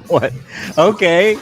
What? Okay.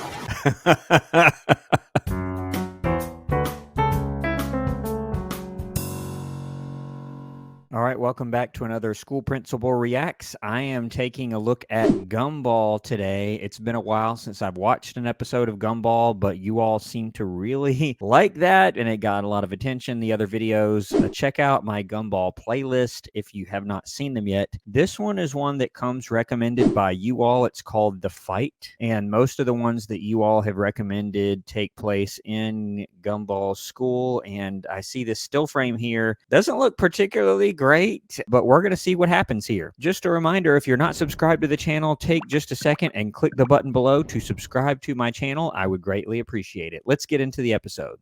All right, welcome back to another School Principal Reacts. I am taking a look at Gumball today. It's been a while since I've watched an episode of Gumball, but you all seem to really like that, and it got a lot of attention. The other videos, check out my Gumball playlist if you have not seen them yet. This one is one that comes recommended by you all. It's called The Fight, and most of the ones that you all have recommended take place in Gumball school, and I see this still frame here. Doesn't look particularly great, but we're going to see what happens here. Just a reminder, if you're not subscribed to the channel, take just a second and click the button below to subscribe to my channel. I would greatly appreciate it. Let's get into the episode.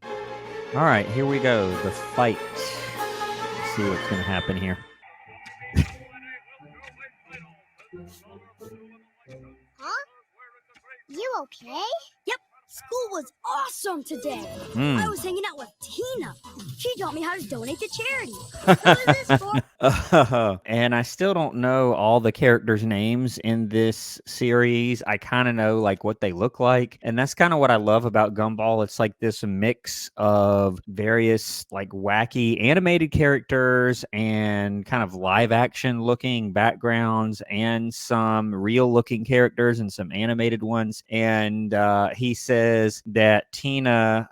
All right, here we go. The fight. Let's see what's going to happen here. Huh? You okay? Yep, school was awesome today. I was hanging out with Tina. She taught me how to donate to charity. What is this for? And I still don't know all the characters' names in this series. I kind of know like what they look like. And that's kind of what I love about Gumball. It's like this mix of various like wacky animated characters and kind of live action looking backgrounds and some real looking characters and some animated ones. And he says that Tina,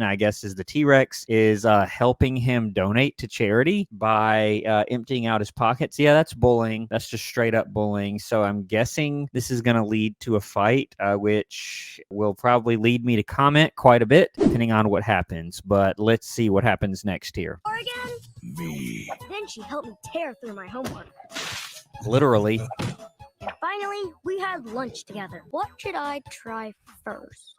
I guess is the T-Rex, is helping him donate to charity by emptying out his pockets. Yeah, that's bullying. That's just straight up bullying. So I'm guessing this is going to lead to a fight, which will probably lead me to comment quite a bit, depending on what happens. But let's see what happens next here. Or again? Me. Then she helped me tear through my homework. Literally. And finally, we had lunch together. What should I try first?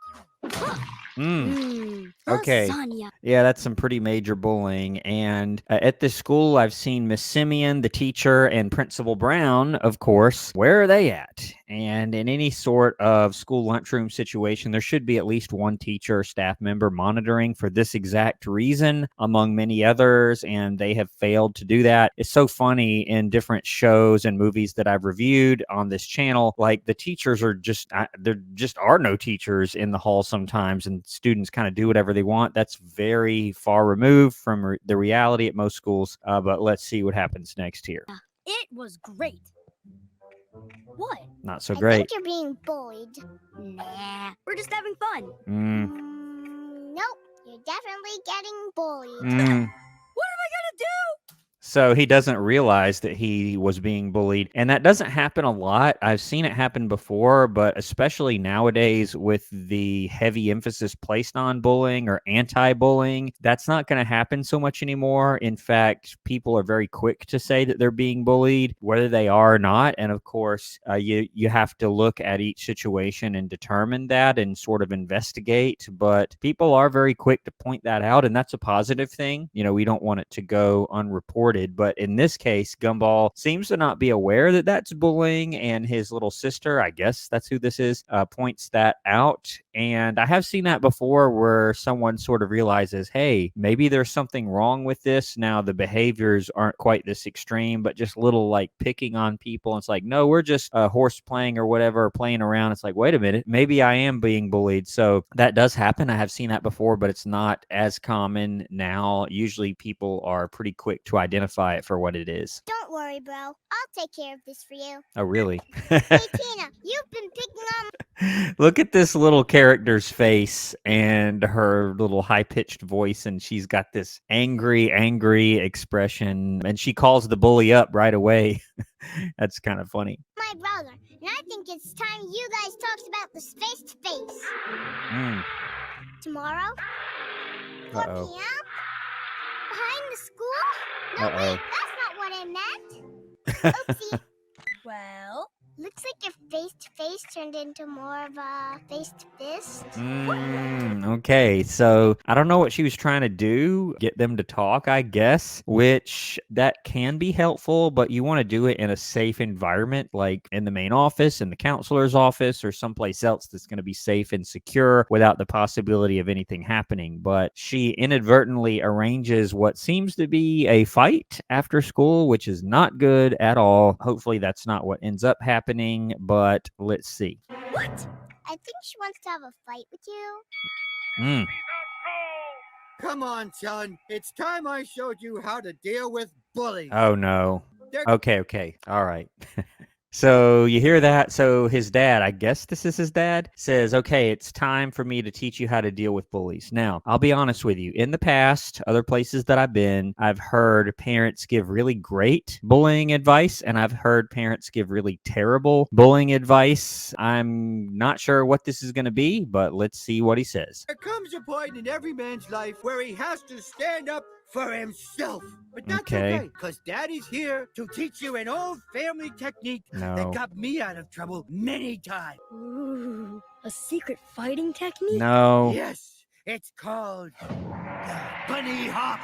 Okay. Lasagna. Yeah, that's some pretty major bullying. And at this school, I've seen Miss Simeon, the teacher, and Principal Brown, of course. Where are they at? And in any sort of school lunchroom situation, there should be at least one teacher or staff member monitoring for this exact reason, among many others, and they have failed to do that. It's so funny in different shows and movies that I've reviewed on this channel, like the teachers are just, there just are no teachers in the hall sometimes, and students kind of do whatever they want. That's very far removed from the reality at most schools, but let's see what happens next here. It was great. What? Not so I great. think you're being bullied. Nah, we're just having fun. Nope, you're definitely getting bullied. What am I gonna do? So he doesn't realize that he was being bullied. And that doesn't happen a lot. I've seen it happen before, but especially nowadays with the heavy emphasis placed on bullying or anti-bullying, that's not going to happen so much anymore. In fact, people are very quick to say that they're being bullied, whether they are or not. And of course, you have to look at each situation and determine that and sort of investigate. But people are very quick to point that out, and that's a positive thing. You know, we don't want it to go unreported. But in this case, Gumball seems to not be aware that that's bullying, and his little sister, I guess that's who this is, points that out. And I have seen that before where someone sort of realizes, hey, maybe there's something wrong with this. Now, the behaviors aren't quite this extreme, but just little like picking on people. It's like, no, we're just horse playing or whatever, playing around. It's like, wait a minute, maybe I am being bullied. So that does happen. I have seen that before, but it's not as common now. Usually people are pretty quick to identify it for what it is. Don't worry, bro. I'll take care of this for you. Oh, really? Hey, Tina, you've been picking on... Look at this little character's face and her little high-pitched voice, and she's got this angry expression, and she calls the bully up right away. That's kind of funny. my brother, and I think it's time you guys talked about this face-to-face. Tomorrow? 4 Uh-oh. p.m.? Behind the school? No, wait, that's not what I meant. Oopsie. Well, Looks like if face-to-face turned into more of a face-to-fist. Okay, so I don't know what she was trying to do, get them to talk, I guess, which that can be helpful, but you want to do it in a safe environment, like in the main office, in the counselor's office, or someplace else that's going to be safe and secure without the possibility of anything happening. But she inadvertently arranges what seems to be a fight after school, which is not good at all. Hopefully that's not what ends up happening, but let's see. What? I think she wants to have a fight with you. Mm. Come on, son. It's time I showed you how to deal with bullies. Oh, no. Okay. All right. So you hear that? So his dad, I guess this is his dad, says, okay, it's time for me to teach you how to deal with bullies. Now, I'll be honest with you. In the past, other places that I've been, I've heard parents give really great bullying advice, and I've heard parents give really terrible bullying advice. I'm not sure what this is going to be, but let's see what he says. There comes a point in every man's life where he has to stand up for himself. But that's okay, because Daddy's here to teach you an old family technique that got me out of trouble many times. Ooh, a secret fighting technique? No. Yes, it's called the bunny hop.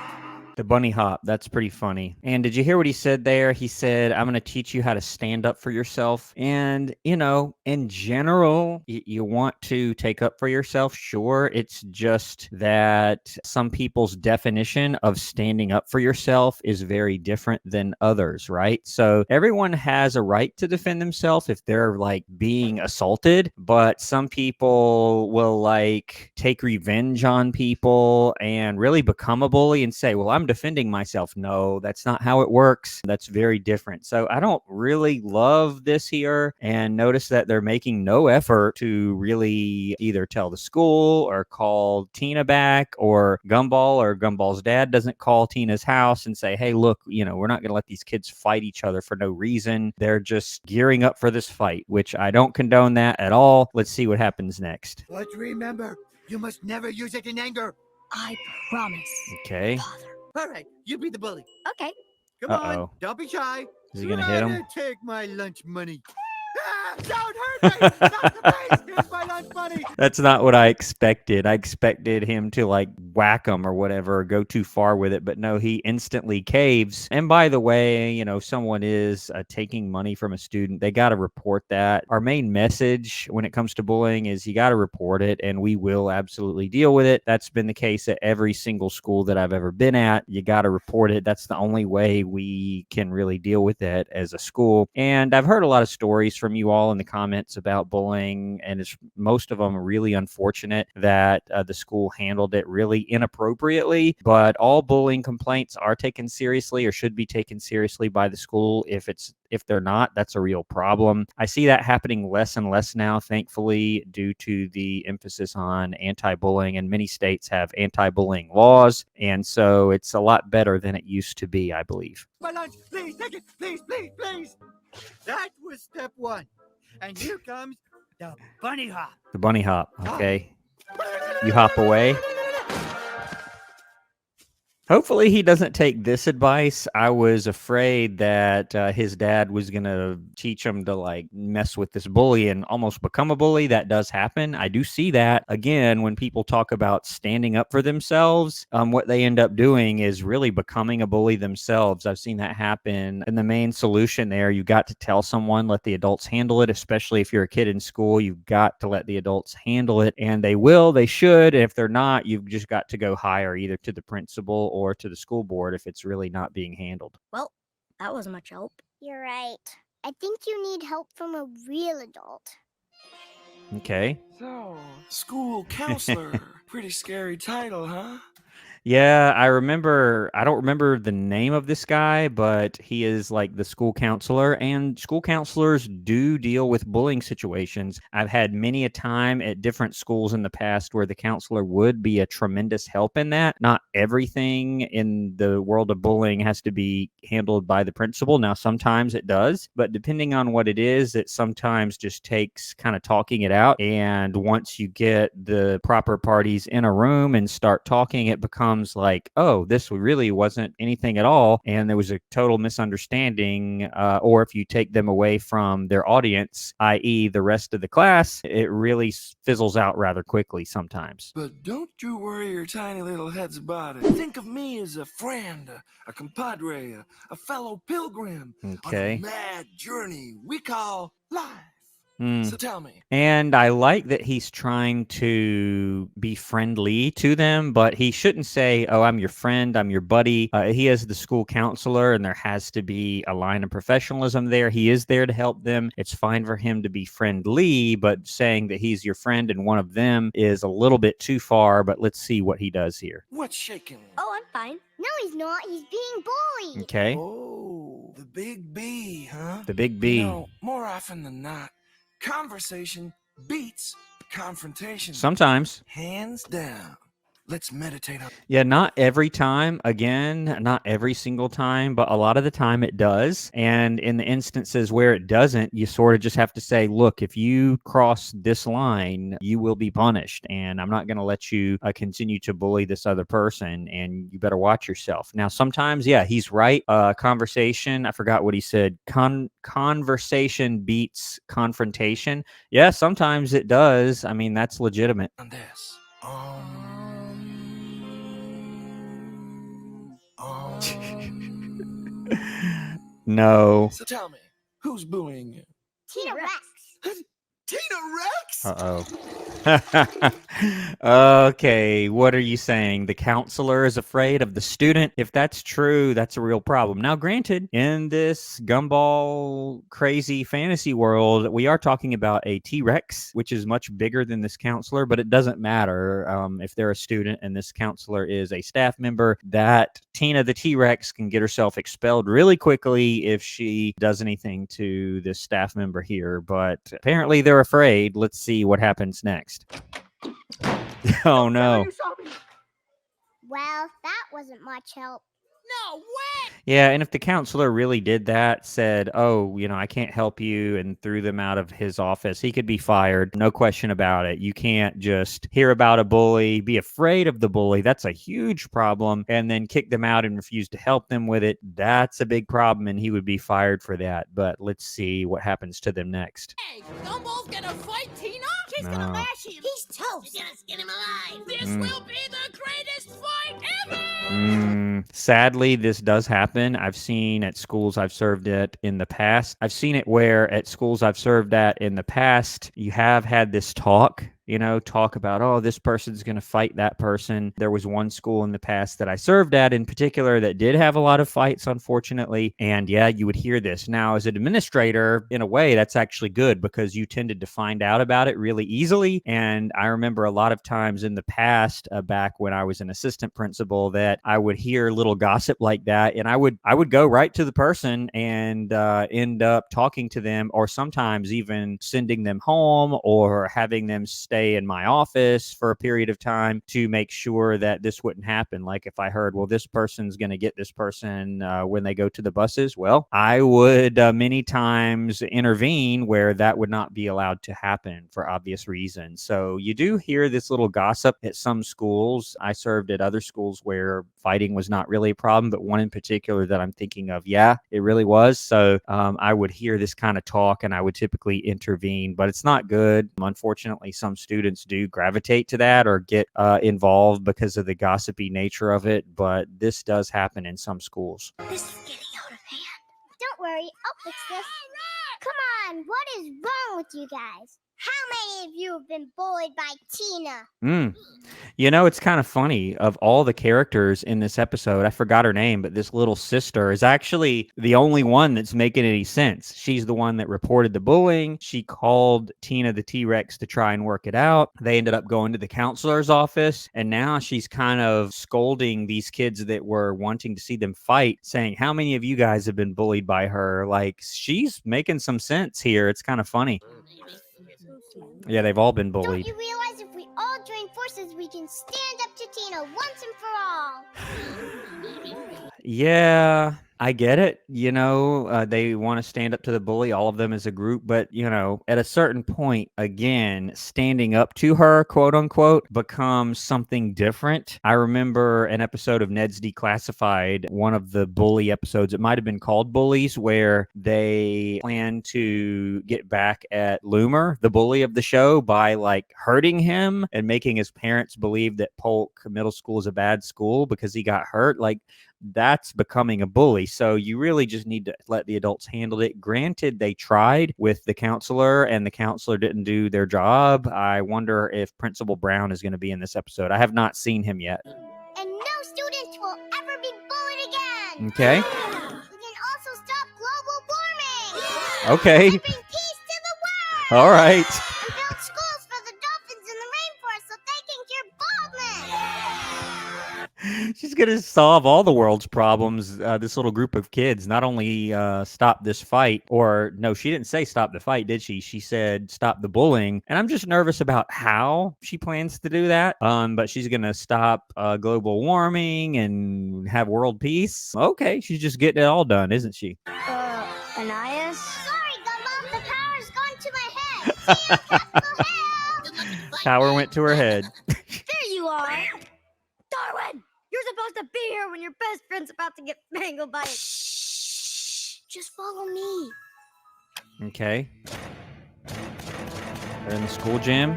The bunny hop. That's pretty funny. And did you hear what he said there? He said, I'm going to teach you how to stand up for yourself. And, you know, in general, you want to take up for yourself. Sure. It's just that some people's definition of standing up for yourself is very different than others, right? So everyone has a right to defend themselves if they're like being assaulted, but some people will like take revenge on people and really become a bully and say, well, I'm defending myself. No, that's not how it works. That's very different. So I don't really love this here, and notice that they're making no effort to really either tell the school or call Tina back, or Gumball's dad doesn't call Tina's house and say, hey, look, you know, we're not going to let these kids fight each other for no reason. They're just gearing up for this fight, which I don't condone that at all. Let's see what happens next. But remember, you must never use it in anger. I promise. Okay. Father. All right, you be the bully. Okay. Come on, don't be shy. Is he gonna hit him? Take my lunch money. Don't hurt me! Not the face! Here's my lunch money! That's not what I expected. I expected him to like whack him or whatever, or go too far with it. But no, he instantly caves. And by the way, you know, someone is taking money from a student. They got to report that. Our main message when it comes to bullying is you got to report it, and we will absolutely deal with it. That's been the case at every single school that I've ever been at. You got to report it. That's the only way we can really deal with it as a school. And I've heard a lot of stories from you all in the comments about bullying, and it's most of them really unfortunate that the school handled it really inappropriately. But all bullying complaints are taken seriously, or should be taken seriously by the school. If they're not, that's a real problem. I see that happening less and less now, thankfully, due to the emphasis on anti-bullying, and many states have anti-bullying laws, and so it's a lot better than it used to be, I believe. My lunch, please, take it, please, please, please. That was step one. And here comes the bunny hop. The bunny hop, okay. You hop away. Hopefully he doesn't take this advice. I was afraid that his dad was going to teach him to like mess with this bully and almost become a bully. That does happen. I do see that. Again, when people talk about standing up for themselves, what they end up doing is really becoming a bully themselves. I've seen that happen. And the main solution there, you got to tell someone, let the adults handle it, especially if you're a kid in school. You've got to let the adults handle it, and they will, they should. And if they're not, you've just got to go higher, either to the principal or to the school board if it's really not being handled. Well, that wasn't much help. You're right. I think you need help from a real adult. Okay. So, school counselor. Pretty scary title, huh? Yeah, I don't remember the name of this guy, but he is like the school counselor, and school counselors do deal with bullying situations. I've had many a time at different schools in the past where the counselor would be a tremendous help in that. Not everything in the world of bullying has to be handled by the principal. Now, sometimes it does, but depending on what it is, it sometimes just takes kind of talking it out. And once you get the proper parties in a room and start talking, it becomes like, oh, this really wasn't anything at all, and there was a total misunderstanding, or if you take them away from their audience, i.e. the rest of the class, it really fizzles out rather quickly sometimes. But don't you worry your tiny little heads about it. Think of me as a friend, a compadre, a fellow pilgrim on Okay. a mad journey we call life. So tell me. And I like that he's trying to be friendly to them, but he shouldn't say, oh, I'm your friend, I'm your buddy. He is the school counselor, and there has to be a line of professionalism there. He is there to help them. It's fine for him to be friendly, but saying that he's your friend and one of them is a little bit too far, but let's see what he does here. What's shaking? Oh, I'm fine. No, he's not. He's being bullied. Okay. Oh, the big B, huh? The big B. You know, more often than not, conversation beats confrontation. Sometimes. Hands down. Let's meditate on. Yeah, not every time. Again, not every single time, but a lot of the time it does. And in the instances where it doesn't, you sort of just have to say, look, if you cross this line, you will be punished. And I'm not going to let you continue to bully this other person. And you better watch yourself. Now, sometimes, yeah, he's right. Conversation, I forgot what he said. Conversation beats confrontation. Yeah, sometimes it does. I mean, that's legitimate. On this. No. So tell me, who's bullying you? Tina Rex. Tina Rex? Uh-oh. Okay, what are you saying? The counselor is afraid of the student? If that's true, that's a real problem. Now, granted, in this Gumball crazy fantasy world, we are talking about a T-Rex, which is much bigger than this counselor, but it doesn't matter if they're a student and this counselor is a staff member, that Tina the T-Rex can get herself expelled really quickly if she does anything to this staff member here, but apparently they're afraid. Let's see what happens next. Oh no. Well, that wasn't much help. No way! Yeah, and if the counselor really did that, said, oh, you know, I can't help you, and threw them out of his office, he could be fired. No question about it. You can't just hear about a bully, be afraid of the bully. That's a huge problem. And then kick them out and refuse to help them with it. That's a big problem, and he would be fired for that. But let's see what happens to them next. Hey, Gumball's gonna fight Tina? She's No. gonna mash him. He's toast. She's gonna skin him alive. This will be the greatest fight ever! Sadly, this does happen. I've seen at schools I've served at in the past. I've seen it where at schools I've served at in the past, you have had this talk about, oh, this person's going to fight that person. There was one school in the past that I served at in particular that did have a lot of fights, unfortunately. And yeah, you would hear this. Now, as an administrator, in a way, that's actually good because you tended to find out about it really easily. And I remember a lot of times in the past, back when I was an assistant principal, that I would hear little gossip like that. And I would go right to the person and end up talking to them, or sometimes even sending them home or having them stay in my office for a period of time to make sure that this wouldn't happen. Like if I heard, well, this person's going to get this person when they go to the buses, well, I would many times intervene where that would not be allowed to happen for obvious reasons. So you do hear this little gossip at some schools. I served at other schools where fighting was not really a problem, but one in particular that I'm thinking of, yeah, it really was. So I would hear this kind of talk and I would typically intervene, but it's not good. Unfortunately, some students do gravitate to that or get involved because of the gossipy nature of it, but this does happen in some schools. This is getting out of hand. Don't worry, I'll fix this. Come on, what is wrong with you guys? How many of you have been bullied by Tina? You know, it's kind of funny. Of all the characters in this episode, I forgot her name, but this little sister is actually the only one that's making any sense. She's the one that reported the bullying. She called Tina the T-Rex to try and work it out. They ended up going to the counselor's office, and now she's kind of scolding these kids that were wanting to see them fight, saying, how many of you guys have been bullied by her? Like, she's making some sense here. It's kind of funny. Yeah, they've all been bullied. Don't you realize if we all join forces, we can stand up to Tina once and for all? Yeah, I get it. You know, they want to stand up to the bully, all of them as a group. But, you know, at a certain point, again, standing up to her, quote unquote, becomes something different. I remember an episode of Ned's Declassified, one of the bully episodes. It might have been called Bullies, where they plan to get back at Loomer, the bully of the show, by like hurting him and making his parents believe that Polk Middle School is a bad school because he got hurt. Like, that's becoming a bully. So you really just need to let the adults handle it. Granted, they tried with the counselor and the counselor didn't do their job. I wonder if Principal Brown is going to be in this episode. I have not seen him yet. And no students will ever be bullied again. Okay. We can also stop global warming. Okay. And bring peace to the world. All right. And build schools for the dolphins in the rainforest so they can cure baldness. She's going to solve all the world's problems, this little group of kids. Not only stop this fight, or no, she didn't say stop the fight, did she? She said stop the bullying. And I'm just nervous about how she plans to do that. But she's going to stop global warming and have world peace. Okay, she's just getting it all done, isn't she? Anais? Sorry, Gumball, the power's gone to my head. See ya, Capitol Hill. Power went to her head. There you are! Darwin! You're supposed to be here when your best friend's about to get mangled by it. Shh. Just follow me. Okay. They're in the school gym.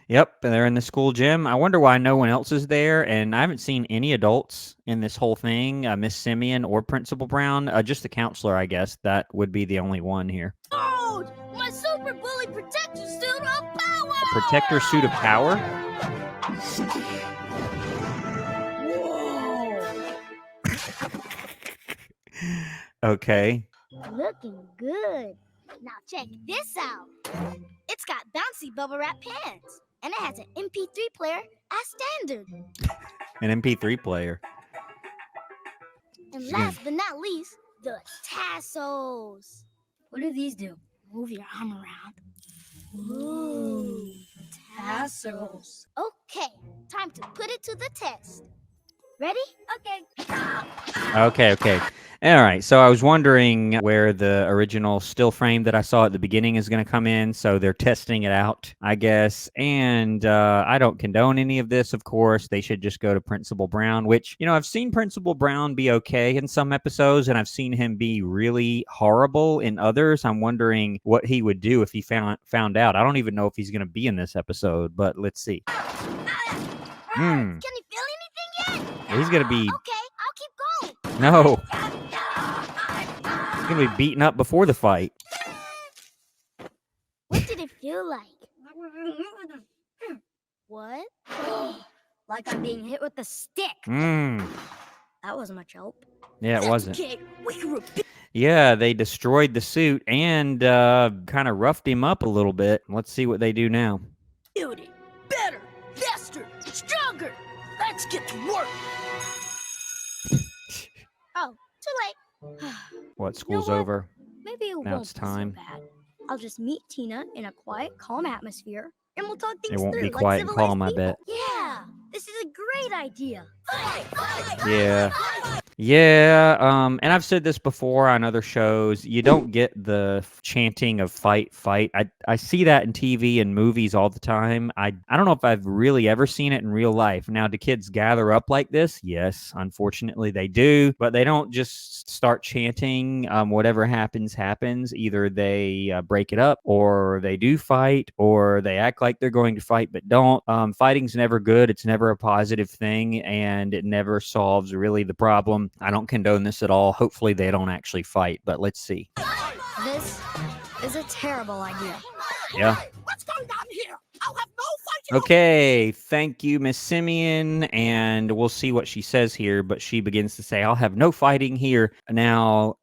Yep, they're in the school gym. I wonder why no one else is there, and I haven't seen any adults in this whole thing, Miss Simeon or Principal Brown, just the counselor, I guess. That would be the only one here. Oh, my super bully protector suit of power! A protector suit of power? Okay. Looking good. Now check this out. It's got bouncy bubble wrap pants. And it has an MP3 player as standard. An MP3 player. And last but not least, the tassels. What do these do? Move your arm around. Ooh, tassels. Okay, time to put it to the test. Ready? Okay. All right, so I was wondering where the original still frame that I saw at the beginning is going to come in, so they're testing it out, I guess, and I don't condone any of this, of course. They should just go to Principal Brown, which, you know, I've seen Principal Brown be okay in some episodes, and I've seen him be really horrible in others. I'm wondering what he would do if he found out. I don't even know if he's going to be in this episode, but let's see. Can you feel anything yet? He's going to be... Okay, I'll keep going. No. He's going to be beaten up before the fight. What did it feel like? What? Like I'm being hit with a stick. That wasn't much help. Yeah, it wasn't. Okay, we can repeat. Yeah, they destroyed the suit and kind of roughed him up a little bit. Let's see what they do now. Build it better, faster, stronger. Let's get to work. Oh, too late. What, school's what? over? Maybe it Now won't it's be time. so bad. I'll just meet Tina in a quiet, calm atmosphere, and we'll talk things It won't through be like quiet and civilized calm, I people. bet. Yeah, this is a great idea. Yeah. Yeah, and I've said this before on other shows. You don't get the chanting of fight, fight. I see that in TV and movies all the time. I don't know if I've really ever seen it in real life. Now, do kids gather up like this? Yes, unfortunately they do. But they don't just start chanting. Whatever happens, happens. Either they break it up, or they do fight, or they act like they're going to fight but don't. Fighting's never good. It's never a positive thing, and it never solves really the problem. I don't condone this at all. Hopefully they don't actually fight, but let's see. This is a terrible idea. Yeah. What's going on here? I'll have no fighting. Okay, thank you, Miss Simeon, and we'll see what she says here, but she begins to say, I'll have no fighting here. Now,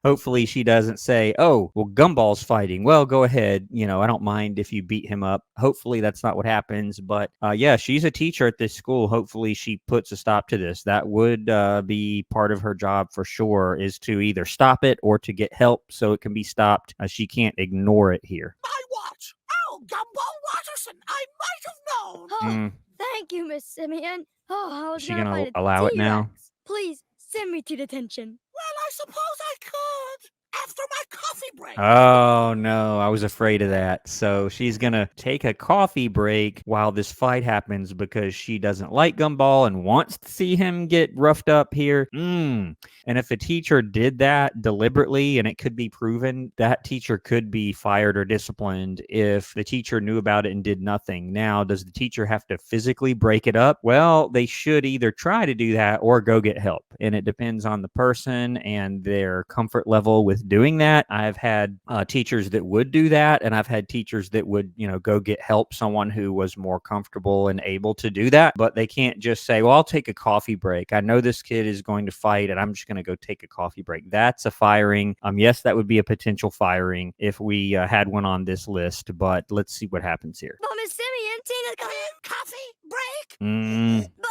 hopefully she doesn't say, oh, well, Gumball's fighting. Well, go ahead. You know, I don't mind if you beat him up. Hopefully that's not what happens, but yeah, she's a teacher at this school. Hopefully she puts a stop to this. That would be part of her job for sure, is to either stop it or to get help so it can be stopped. She can't ignore it here. My watch. Oh, Gumball Watterson, I might have known. Oh, thank you, Miss Simeon. Oh, I was Is she gonna gonna fight a allow it now? T-Rex. Please send me to detention. Well, I suppose I could. After my coffee break. Oh, no. I was afraid of that. So she's going to take a coffee break while this fight happens because she doesn't like Gumball and wants to see him get roughed up here. And if a teacher did that deliberately, and it could be proven, that teacher could be fired or disciplined if the teacher knew about it and did nothing. Now, does the teacher have to physically break it up? Well, they should either try to do that or go get help. And it depends on the person and their comfort level with doing that. I've had teachers that would do that, and I've had teachers that would, go get help, someone who was more comfortable and able to do that. But they can't just say, well, I'll take a coffee break. I know this kid is going to fight, and I'm just going to go take a coffee break. That's a firing. Yes, that would be a potential firing if we had one on this list, but let's see what happens here. But Miss Simeon, Tina's got a coffee break.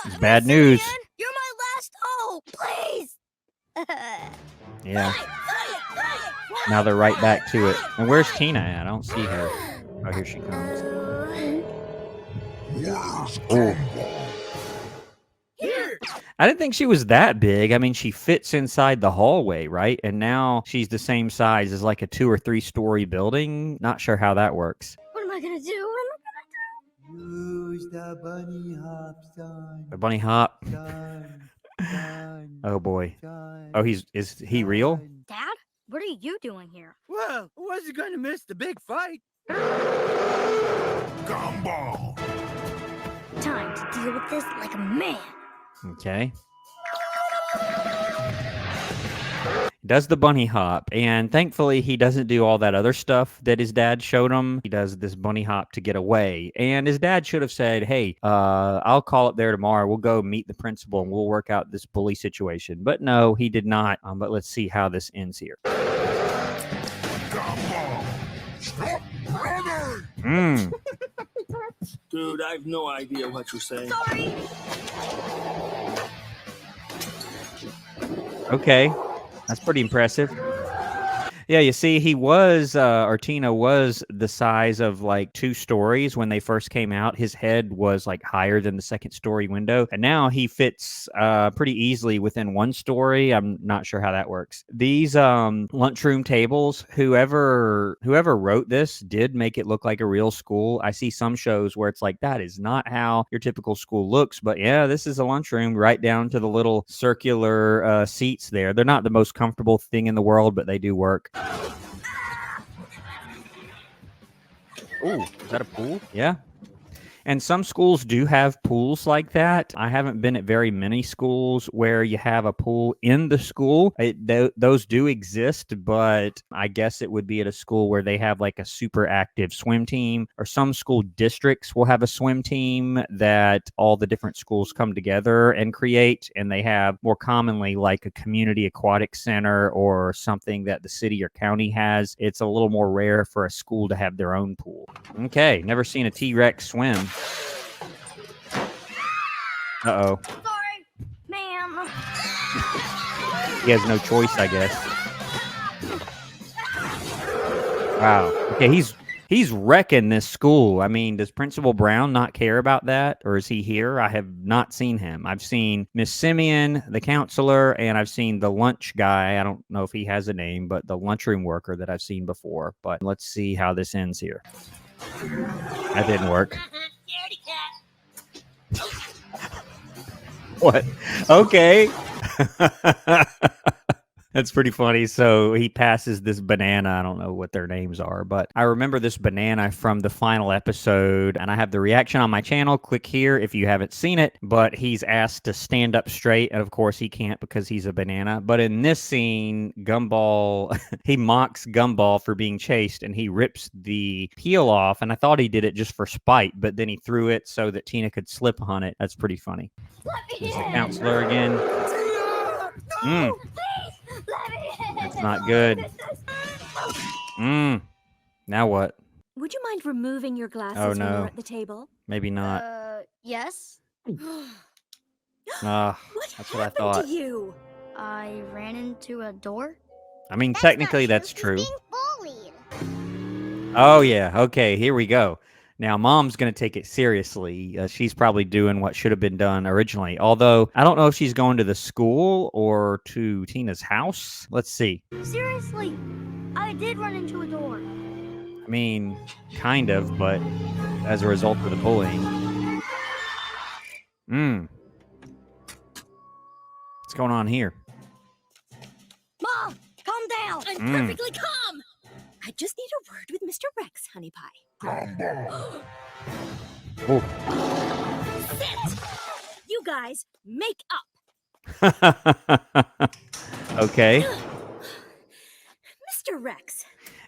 It's bad news. Simeon, you're my last hope. Please. Yeah. Now they're right back to it. And where's Tina at? I don't see her. Oh, here she comes. Oh. I didn't think she was that big. I mean, she fits inside the hallway, right? And now she's the same size as like a 2 or 3 story building. Not sure how that works. What am I gonna do? Use the bunny hop, son. The bunny hop. Son, Oh boy. son, Oh, is he real? Dad, what are you doing here? Well, I wasn't going to miss the big fight. Gumball. Time to deal with this like a man. Okay. Does the bunny hop, and thankfully he doesn't do all that other stuff that his dad showed him. He does this bunny hop to get away, and his dad should have said, hey, I'll call up there tomorrow. We'll go meet the principal and we'll work out this bully situation. But no, he did not. But let's see how this ends here. Gumball. Stop running. Dude, I have no idea what you're saying. Sorry. Okay. That's pretty impressive. Yeah, you see, he was, or Tina was the size of like 2 stories when they first came out. His head was like higher than the 2nd story window. And now he fits pretty easily within 1 story. I'm not sure how that works. These lunchroom tables, whoever wrote this did make it look like a real school. I see some shows where it's like, that is not how your typical school looks. But yeah, this is a lunchroom right down to the little circular seats there. They're not the most comfortable thing in the world, but they do work. Oh, is that a pool? Yeah. And some schools do have pools like that. I haven't been at very many schools where you have a pool in the school. Those do exist, but I guess it would be at a school where they have like a super active swim team, or some school districts will have a swim team that all the different schools come together and create. And they have more commonly like a community aquatic center or something that the city or county has. It's a little more rare for a school to have their own pool. Okay, never seen a T-Rex swim. Uh-oh. Sorry, ma'am. He has no choice, I guess. Wow. Okay, he's wrecking this school. I mean, does Principal Brown not care about that? Or is he here? I have not seen him. I've seen Miss Simeon, the counselor, and I've seen the lunch guy. I don't know if he has a name, but the lunchroom worker that I've seen before. But let's see how this ends here. That didn't work. What? Okay. That's pretty funny. So he passes this banana. I don't know what their names are, but I remember this banana from the final episode, and I have the reaction on my channel. Click here if you haven't seen it. But he's asked to stand up straight, and of course he can't because he's a banana. But in this scene, Gumball, he mocks Gumball for being chased, and he rips the peel off, and I thought he did it just for spite, but then he threw it so that Tina could slip on it. That's pretty funny. There's the counselor again. That's not good. Now what? Would you mind removing your glasses Oh, when no. you're at the table? Maybe not. Yes. What That's what I happened thought. to you? I ran into a door. I mean, technically that's true. He's being bullied. Oh, yeah. Okay, here we go. Now, Mom's going to take it seriously. She's probably doing what should have been done originally. Although, I don't know if she's going to the school or to Tina's house. Let's see. Seriously, I did run into a door. I mean, kind of, but as a result of the bullying. What's going on here? Mom, calm down. I'm perfectly calm. I just need a word with Mr. Rex, honey pie. Oh. Sit! You guys, make up. Okay. Mr. Rex.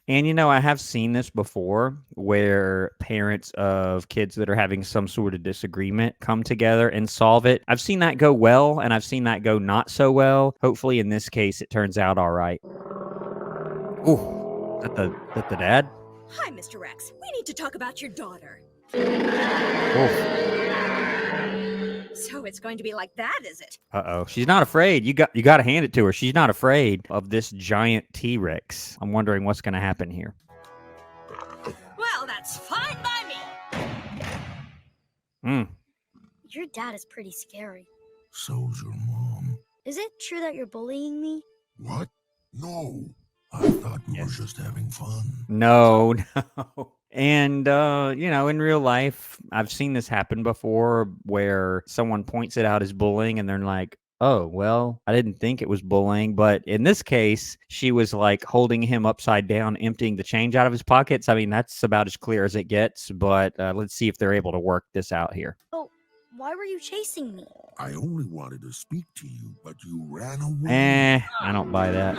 And you know, I have seen this before where parents of kids that are having some sort of disagreement come together and solve it. I've seen that go well, and I've seen that go not so well. Hopefully, in this case, it turns out all right. Ooh, is that the dad? Hi, Mr. Rex. We need to talk about your daughter. Ooh. So it's going to be like that, is it? Uh-oh. She's not afraid. You got to hand it to her. She's not afraid of this giant T-Rex. I'm wondering what's going to happen here. Well, that's fine by me. Your dad is pretty scary. So's your mom. Is it true that you're bullying me? What? No. I thought we were just having fun. No. And, you know, in real life, I've seen this happen before where someone points it out as bullying and they're like, oh, well, I didn't think it was bullying. But in this case, she was like holding him upside down, emptying the change out of his pockets. I mean, that's about as clear as it gets. But let's see if they're able to work this out here. Oh, why were you chasing me? I only wanted to speak to you, but you ran away. I don't buy that.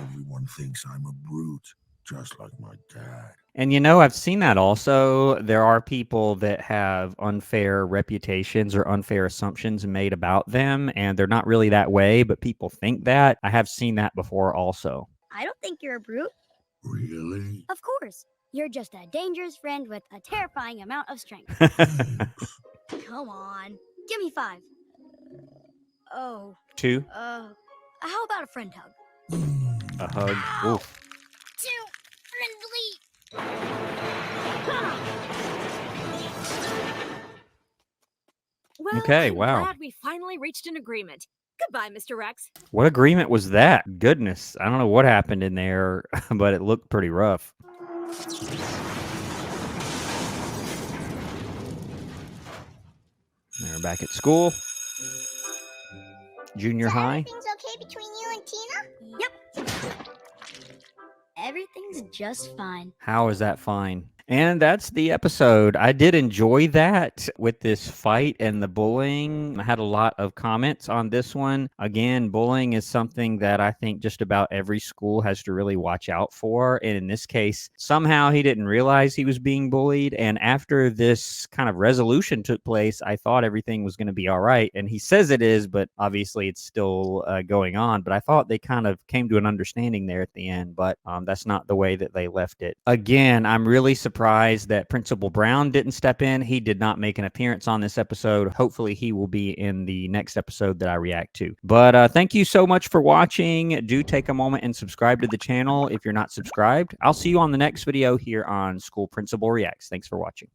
Everyone thinks I'm a brute, just like my dad. And, you know, I've seen that also. There are people that have unfair reputations or unfair assumptions made about them, and they're not really that way, but people think that. I have seen that before also. I don't think you're a brute. Really? Of course. You're just a dangerous friend with a terrifying amount of strength. Come on. Give me 5. Oh. 2. How about a friend hug? A hug. Oof. Too friendly. Well, Okay, I'm wow. glad we finally reached an agreement. Goodbye, Mr. Rex. What agreement was that? Goodness. I don't know what happened in there, but it looked pretty rough. They're back at school. Junior high. Everything's okay between you and Tina? Yep. Everything's just fine. How is that fine? And that's the episode. I did enjoy that with this fight and the bullying. I had a lot of comments on this one. Again, bullying is something that I think just about every school has to really watch out for. And in this case, somehow he didn't realize he was being bullied. And after this kind of resolution took place, I thought everything was going to be all right. And he says it is, but obviously it's still going on. But I thought they kind of came to an understanding there at the end. But that's not the way that they left it. Again, I'm really surprised that Principal Brown didn't step in. He did not make an appearance on this episode. Hopefully he will be in the next episode that I react to. But thank you so much for watching. Do take a moment and subscribe to the channel if you're not subscribed. I'll see you on the next video here on School Principal Reacts. Thanks for watching.